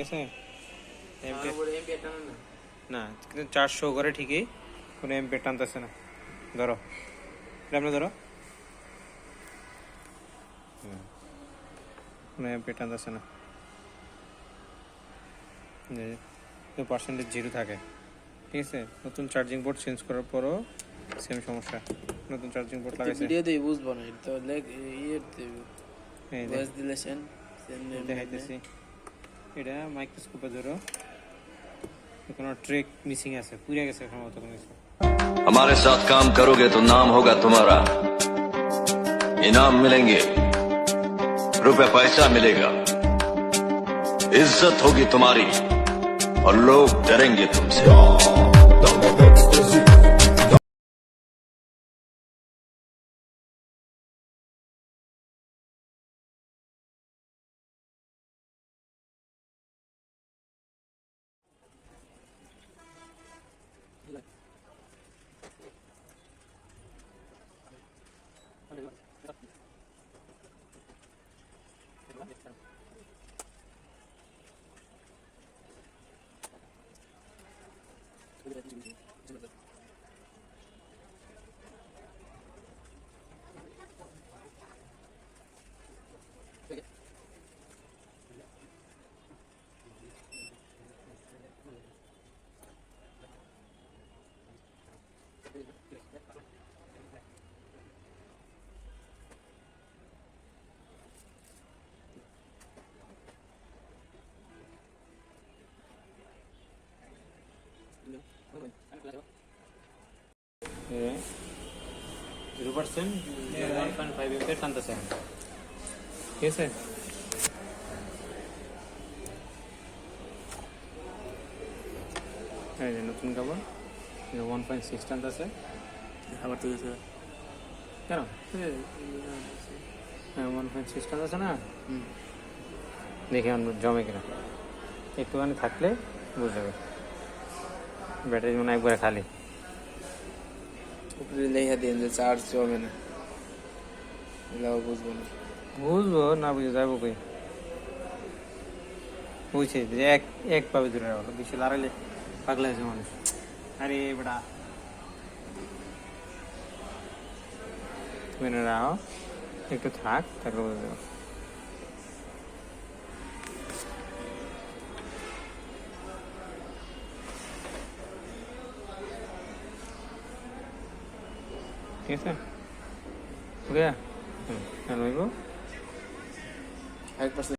আছে না, কিন্তু 400 করে ঠিকই, কোনো এমপি টানতেছে না। ধরো এটা ধরো, কোনো এমপি টানতেছে না, পার্সেন্টেজ 0 থাকে। ঠিক আছে, নতুন চার্জিং পোর্ট চেঞ্জ করার পরও সেম সমস্যা। নতুন চার্জিং পোর্ট লাগাইছে, ভিডিও দেই বুঝবো না, তো লেগ দিলেছেন দেখাইতেছি। এটা মাইক্রোস্কোপে ধরো, কোনো ট্রেক মিসিং আছে, পুড়ে গেছে সম্ভবত কোনো কিছু। हमारे साथ काम करोगे तो नाम होगा तुम्हारा, इनाम मिलेंगे, रुपए पैसा मिलेगा, इज्जत होगी तुम्हारी और लोग डरेंगे तुमसे। ঠিক আছে, এই যে নতুন কাপড় 1.6 টানতেছে। আবার তো কেন? হ্যাঁ 1.6 টানতেছে না, দেখে জমে কিনা, একটুখানি থাকলে বুঝে যাবে। ব্যাটারি মনে হয় একবারে খালি। উপরে লেখা দিন যে চার্জ জমে না, এলাও বুঝবো না। বুঝবো না, বুঝে যাবো কই, বুঝছি যে এক পাবে দূরে রাখো, বেশি লড়াইলে পাগলা আছে মানুষ। আরে বেটা তুমি রাখো, একটু থাক, তারপর বুঝে যাবো। ঠিক আছে, हो गया? 1%